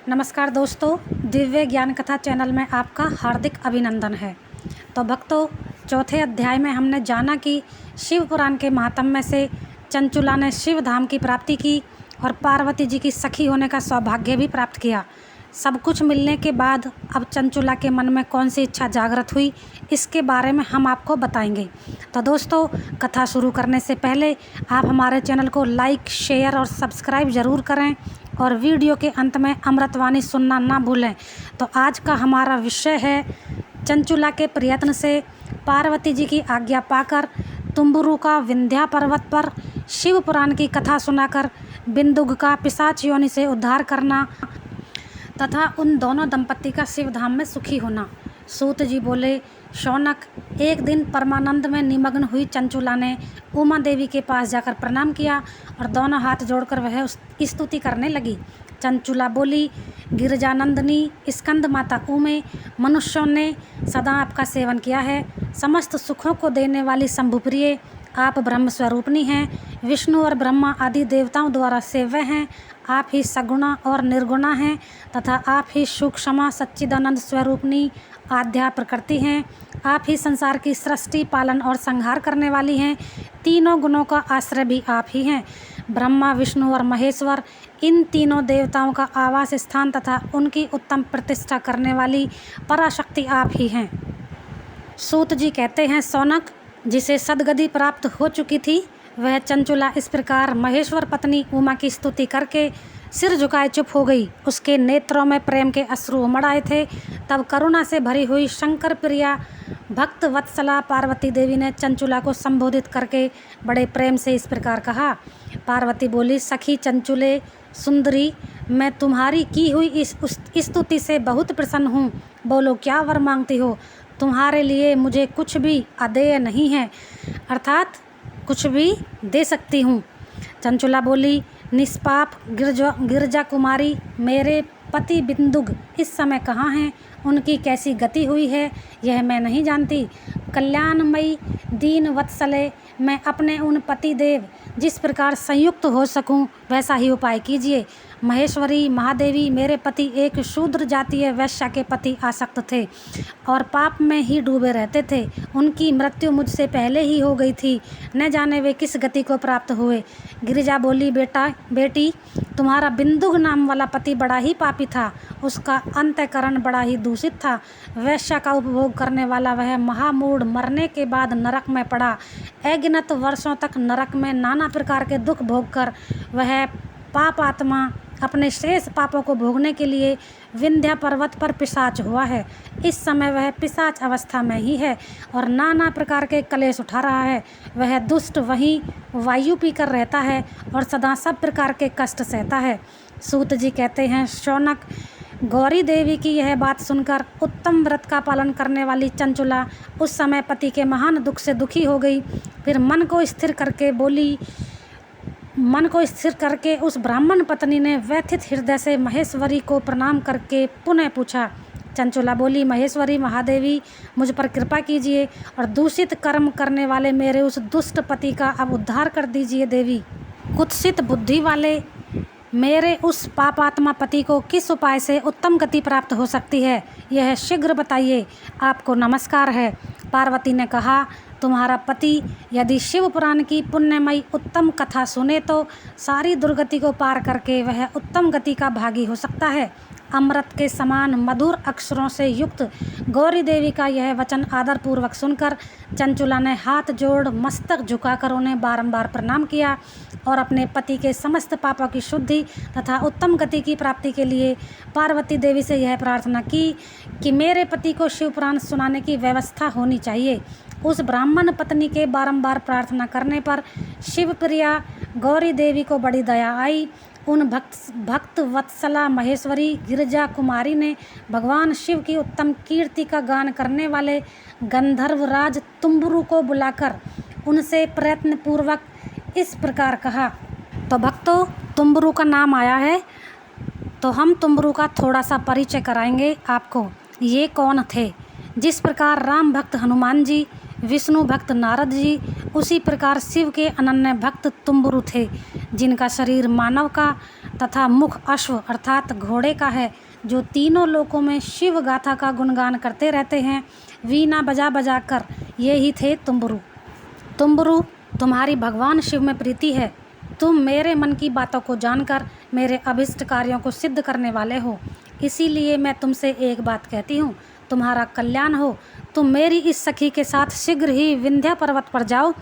नमस्कार दोस्तों, दिव्य ज्ञान कथा चैनल में आपका हार्दिक अभिनंदन है। तो भक्तों, चौथे अध्याय में हमने जाना कि शिव पुराण के महात्म्य में से चंचुला ने शिव धाम की प्राप्ति की और पार्वती जी की सखी होने का सौभाग्य भी प्राप्त किया। सब कुछ मिलने के बाद अब चंचुला के मन में कौन सी इच्छा जागृत हुई, इसके बारे में हम आपको बताएंगे। तो दोस्तों, कथा शुरू करने से पहले आप हमारे चैनल को लाइक, शेयर और सब्सक्राइब ज़रूर करें और वीडियो के अंत में अमृतवाणी सुनना ना भूलें। तो आज का हमारा विषय है चंचुला के प्रयत्न से पार्वती जी की आज्ञा पाकर तुम्बुरु का विंध्या पर्वत पर शिव पुराण की कथा सुनाकर बिंदुग का पिशाच योनि से उद्धार करना तथा उन दोनों दंपति का शिव धाम में सुखी होना। सूत जी बोले, शौनक, एक दिन परमानंद में निमग्न हुई चंचुला ने उमा देवी के पास जाकर प्रणाम किया और दोनों हाथ जोड़कर वह स्तुति करने लगी। चंचुला बोली, गिरिजानंदिनी स्कंद माता उमे, मनुष्यों ने सदा आपका सेवन किया है। समस्त सुखों को देने वाली शंभुप्रिय, आप ब्रह्म स्वरूपनी हैं। विष्णु और ब्रह्मा आदि देवताओं द्वारा सेव्य हैं। आप ही सगुणा और निर्गुणा हैं तथा आप ही सूक्ष्मा सच्चिदानंद स्वरूपनी आद्या प्रकृति हैं। आप ही संसार की सृष्टि, पालन और संहार करने वाली हैं। तीनों गुणों का आश्रय भी आप ही हैं। ब्रह्मा, विष्णु और महेश्वर, इन तीनों देवताओं का आवास स्थान तथा उनकी उत्तम प्रतिष्ठा करने वाली पराशक्ति आप ही हैं। सूत जी कहते हैं, शौनक, जिसे सदगति प्राप्त हो चुकी थी वह चंचुला इस प्रकार महेश्वर पत्नी उमा की स्तुति करके सिर झुकाए चुप हो गई। उसके नेत्रों में प्रेम के अश्रु उमड़ आए थे। तब करुणा से भरी हुई शंकर प्रिया भक्त वत्सला पार्वती देवी ने चंचुला को संबोधित करके बड़े प्रेम से इस प्रकार कहा। पार्वती बोली, सखी चंचुले सुंदरी, मैं तुम्हारी की हुई इस स्तुति से बहुत प्रसन्न हूँ। बोलो, क्या वर मांगती हो? तुम्हारे लिए मुझे कुछ भी अदेय नहीं है, अर्थात कुछ भी दे सकती हूँ। चंचुला बोली, निष्पाप गिरजा कुमारी, मेरे पति बिंदुग इस समय कहाँ हैं? उनकी कैसी गति हुई है यह मैं नहीं जानती। कल्याणमयी दीन वत्सले, मैं अपने उन पति देव जिस प्रकार संयुक्त हो सकूं वैसा ही उपाय कीजिए। महेश्वरी महादेवी, मेरे पति एक शूद्र जातीय वैश्या के पति आसक्त थे और पाप में ही डूबे रहते थे। उनकी मृत्यु मुझसे पहले ही हो गई थी। न जाने वे किस गति को प्राप्त हुए। गिरिजा बोली, बेटी, तुम्हारा बिंदुग नाम वाला पति बड़ा ही पापी था। उसका अंतःकरण बड़ा ही दूषित था। वैश्या का उपभोग करने वाला वह महामूढ़ मरने के बाद नरक में पड़ा। अगिनत वर्षों तक नरक में नाना प्रकार के दुख भोग कर वह पाप आत्मा अपने शेष पापों को भोगने के लिए विंध्या पर्वत पर पिशाच हुआ है। इस समय वह पिशाच अवस्था में ही है और नाना प्रकार के कलेश उठा रहा है। वह दुष्ट वहीं वायु पीकर रहता है और सदा सब प्रकार के कष्ट सहता है। सूत जी कहते हैं, शौनक, गौरी देवी की यह बात सुनकर उत्तम व्रत का पालन करने वाली चंचुला उस समय पति के महान दुख से दुखी हो गई। फिर मन को स्थिर करके उस ब्राह्मण पत्नी ने व्यथित हृदय से महेश्वरी को प्रणाम करके पुनः पूछा। चंचुला बोली, महेश्वरी महादेवी, मुझ पर कृपा कीजिए और दूषित कर्म करने वाले मेरे उस दुष्ट पति का अब उद्धार कर दीजिए। देवी, कुत्सित बुद्धि वाले मेरे उस पापात्मा पति को किस उपाय से उत्तम गति प्राप्त हो सकती है, यह शीघ्र बताइए। आपको नमस्कार है। पार्वती ने कहा, तुम्हारा पति यदि शिव पुराण की पुण्यमयी उत्तम कथा सुने तो सारी दुर्गति को पार करके वह उत्तम गति का भागी हो सकता है। अमृत के समान मधुर अक्षरों से युक्त गौरी देवी का यह वचन आदरपूर्वक सुनकर चंचुला ने हाथ जोड़ मस्तक झुकाकर उन्हें बारंबार प्रणाम किया और अपने पति के समस्त पापों की शुद्धि तथा उत्तम गति की प्राप्ति के लिए पार्वती देवी से यह प्रार्थना की कि मेरे पति को शिव पुराण सुनाने की व्यवस्था होनी चाहिए। उस ब्राह्मण पत्नी के बारंबार प्रार्थना करने पर शिवप्रिया गौरी देवी को बड़ी दया आई। उन भक्त वत्सला महेश्वरी गिरिजा कुमारी ने भगवान शिव की उत्तम कीर्ति का गान करने वाले गंधर्वराज तुम्बुरु को बुलाकर उनसे प्रयत्न पूर्वक इस प्रकार कहा। तो भक्तों, तुम्बुरु का नाम आया है तो हम तुम्बुरु का थोड़ा सा परिचय कराएंगे आपको। ये कौन थे? जिस प्रकार राम भक्त हनुमान जी, विष्णु भक्त नारद जी, उसी प्रकार शिव के अनन्य भक्त तुम्बुरु थे, जिनका शरीर मानव का तथा मुख अश्व अर्थात घोड़े का है, जो तीनों लोकों में शिव गाथा का गुणगान करते रहते हैं, वीणा बजा बजा कर। ये ही थे तुम्बुरु। तुम्बुरु, तुम्हारी भगवान शिव में प्रीति है। तुम मेरे मन की बातों को जानकर मेरे अभिष्ट कार्यों को सिद्ध करने वाले हो। इसीलिए मैं तुमसे एक बात कहती हूँ, तुम्हारा कल्याण हो। तुम मेरी इस सखी के साथ शीघ्र ही विंध्या पर्वत पर जाओ।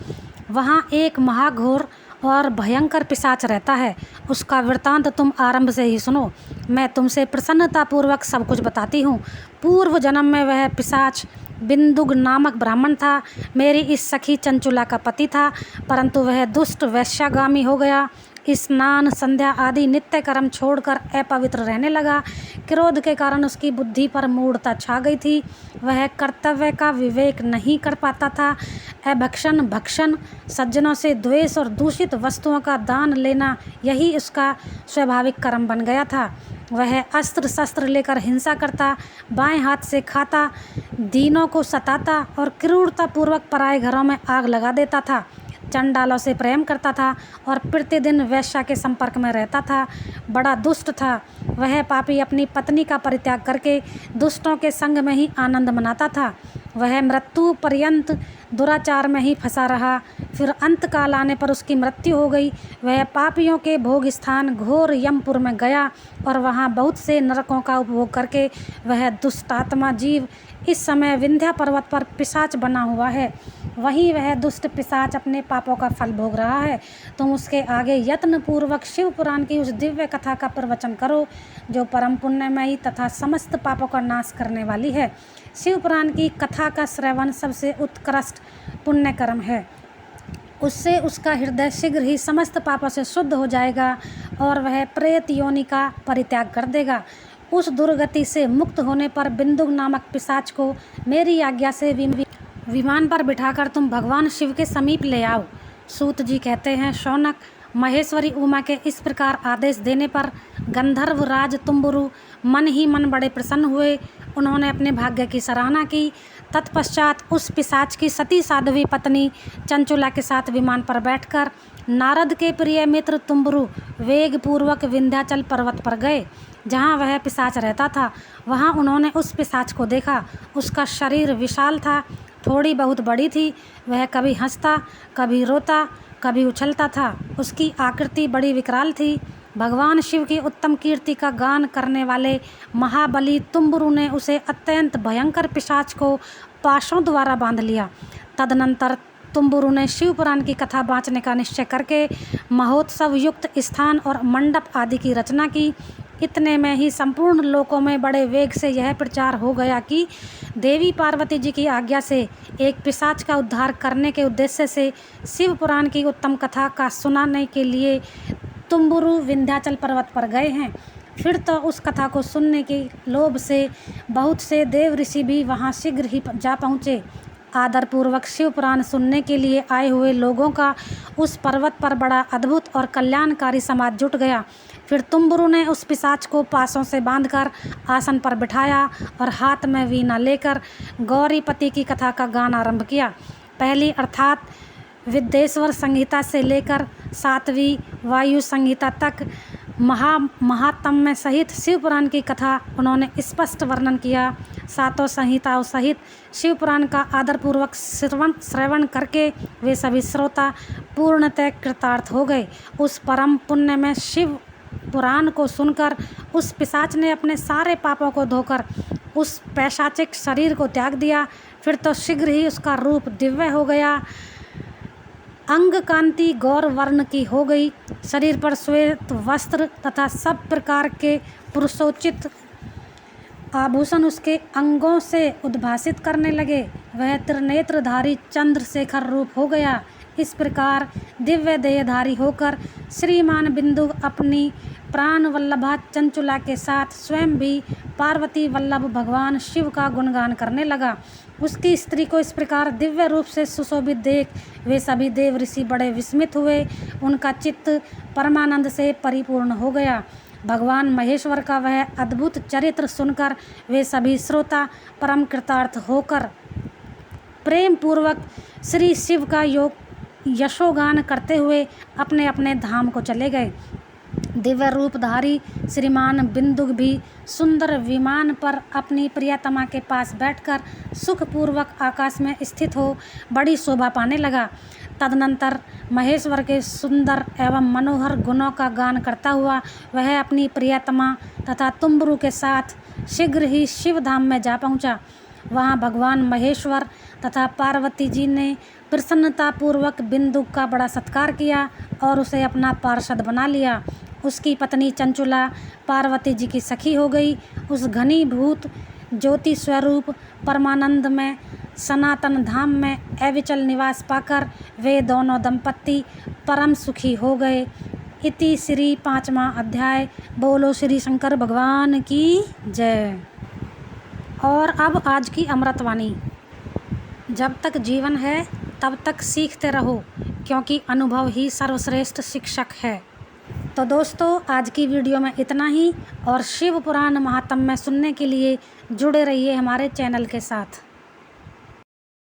वहाँ एक महाघोर और भयंकर पिशाच रहता है। उसका वृत्तांत तुम आरंभ से ही सुनो। मैं तुमसे प्रसन्नतापूर्वक सब कुछ बताती हूँ। पूर्व जन्म में वह पिशाच बिंदुग नामक ब्राह्मण था। मेरी इस सखी चंचुला का पति था, परंतु वह दुष्ट वैश्यागामी हो गया। स्नान संध्या आदि नित्य कर्म छोड़कर अपवित्र रहने लगा। क्रोध के कारण उसकी बुद्धि पर मूढ़ता छा गई थी। वह कर्तव्य का विवेक नहीं कर पाता था। अभक्षण, भक्षण, सज्जनों से द्वेष और दूषित वस्तुओं का दान लेना, यही उसका स्वाभाविक कर्म बन गया था। वह अस्त्र शस्त्र लेकर हिंसा करता, बाएं हाथ से खाता, दीनों को सताता और क्रूरतापूर्वक पराए घरों में आग लगा देता था। चंडालों से प्रेम करता था और प्रतिदिन वेश्या के संपर्क में रहता था। बड़ा दुष्ट था। वह पापी अपनी पत्नी का परित्याग करके दुष्टों के संग में ही आनंद मनाता था। वह मृत्यु पर्यंत दुराचार में ही फंसा रहा। फिर अंतकाल आने पर उसकी मृत्यु हो गई। वह पापियों के भोग स्थान घोर यमपुर में गया और वहाँ बहुत से नरकों का उपभोग करके वह दुष्टात्मा जीव इस समय विंध्या पर्वत पर पिशाच बना हुआ है। वहीं वह दुष्ट पिशाच अपने पापों का फल भोग रहा है। तुम उसके आगे यत्न पूर्वक शिव पुराण की उस दिव्य कथा का प्रवचन करो, जो परम पुण्यमयी तथा समस्त पापों का नाश करने वाली है। शिव पुराण की कथा का श्रवण सबसे उत्कृष्ट पुण्य कर्म है। उससे उसका हृदय शीघ्र ही समस्त पापों से शुद्ध हो जाएगा और वह प्रेत योनि का परित्याग कर देगा। उस दुर्गति से मुक्त होने पर बिंदुक नामक पिशाच को मेरी आज्ञा से विमान पर बिठाकर तुम भगवान शिव के समीप ले आओ। सूत जी कहते हैं, शौनक, महेश्वरी उमा के इस प्रकार आदेश देने पर गंधर्व राज तुम्बुरु मन ही मन बड़े प्रसन्न हुए। उन्होंने अपने भाग्य की सराहना की। तत्पश्चात उस पिशाच की सती साध्वी पत्नी चंचुला के साथ विमान पर बैठकर नारद के प्रिय मित्र तुम्बुरु वेगपूर्वक विंध्याचल पर्वत पर गए, जहाँ वह पिशाच रहता था। वहाँ उन्होंने उस पिशाच को देखा। उसका शरीर विशाल था, थोड़ी बहुत बड़ी थी। वह कभी हंसता, कभी रोता, कभी उछलता था। उसकी आकृति बड़ी विकराल थी। भगवान शिव की उत्तम कीर्ति का गान करने वाले महाबली तुम्बुरु ने उसे अत्यंत भयंकर पिशाच को पाशों द्वारा बांध लिया। तदनंतर तुम्बुरु ने शिव पुराण की कथा बाँचने का निश्चय करके महोत्सव युक्त स्थान और मंडप आदि की रचना की। इतने में ही संपूर्ण लोकों में बड़े वेग से यह प्रचार हो गया कि देवी पार्वती जी की आज्ञा से एक पिशाच का उद्धार करने के उद्देश्य से शिव पुराण की उत्तम कथा का सुनाने के लिए तुम्बुरु विंध्याचल पर्वत पर गए हैं। फिर तो उस कथा को सुनने के लोभ से बहुत से देव ऋषि भी वहां शीघ्र ही जा पहुँचे। आदरपूर्वक शिव पुराण सुनने के लिए आए हुए लोगों का उस पर्वत पर बड़ा अद्भुत और कल्याणकारी समाज जुट गया। फिर तुम्बुरु ने उस पिशाच को पासों से बांधकर आसन पर बिठाया और हाथ में वीणा लेकर गौरीपति की कथा का गान आरंभ किया। पहली अर्थात विद्येश्वर संहिता से लेकर 7वीं वायु संहिता तक महात्म्य सहित शिव पुराण की कथा उन्होंने स्पष्ट वर्णन किया। 7 संहिताओं सहित शिव पुराण का आदरपूर्वक श्रवण करके वे सभी श्रोता पूर्णतः कृतार्थ हो गए। उस परम पुण्य में शिव पुराण को सुनकर उस पिशाच ने अपने सारे पापों को धोकर उस पैशाचिक शरीर को त्याग दिया। फिर तो शीघ्र ही उसका रूप दिव्य हो गया। अंग कांति गौर वर्ण की हो गई। शरीर पर श्वेत वस्त्र तथा सब प्रकार के पुरुषोचित आभूषण उसके अंगों से उद्भासित करने लगे। वह त्रिनेत्रधारी चंद्रशेखर रूप हो गया। इस प्रकार दिव्य देहधारी होकर श्रीमान बिंदु अपनी प्राण वल्लभा चंचुला के साथ स्वयं भी पार्वती वल्लभ भगवान शिव का गुणगान करने लगा। उसकी स्त्री को इस प्रकार दिव्य रूप से सुशोभित देख वे सभी देव ऋषि बड़े विस्मित हुए। उनका चित्त परमानंद से परिपूर्ण हो गया। भगवान महेश्वर का वह अद्भुत चरित्र सुनकर वे सभी श्रोता परम कृतार्थ होकर प्रेम पूर्वक श्री शिव का यशोगान करते हुए अपने अपने धाम को चले गए। दिव्य रूपधारी श्रीमान बिंदुक भी सुंदर विमान पर अपनी प्रियतमा के पास बैठकर सुखपूर्वक आकाश में स्थित हो बड़ी शोभा पाने लगा। तदनंतर महेश्वर के सुंदर एवं मनोहर गुणों का गान करता हुआ वह अपनी प्रियतमा तथा तुम्बरू के साथ शीघ्र ही शिव धाम में जा पहुंचा। वहां भगवान महेश्वर तथा पार्वती जी ने प्रसन्नतापूर्वक बिंदुक का बड़ा सत्कार किया और उसे अपना पार्षद बना लिया। उसकी पत्नी चंचुला पार्वती जी की सखी हो गई। उस घनीभूत ज्योति स्वरूप परमानंद में सनातन धाम में अविचल निवास पाकर वे दोनों दंपत्ति परम सुखी हो गए। इति श्री 5वां अध्याय। बोलो श्री शंकर भगवान की जय। और अब आज की अमृतवाणी। जब तक जीवन है तब तक सीखते रहो, क्योंकि अनुभव ही सर्वश्रेष्ठ शिक्षक है। तो दोस्तों, आज की वीडियो में इतना ही, और शिव पुराण महात्म्य सुनने के लिए जुड़े रहिए हमारे चैनल के साथ।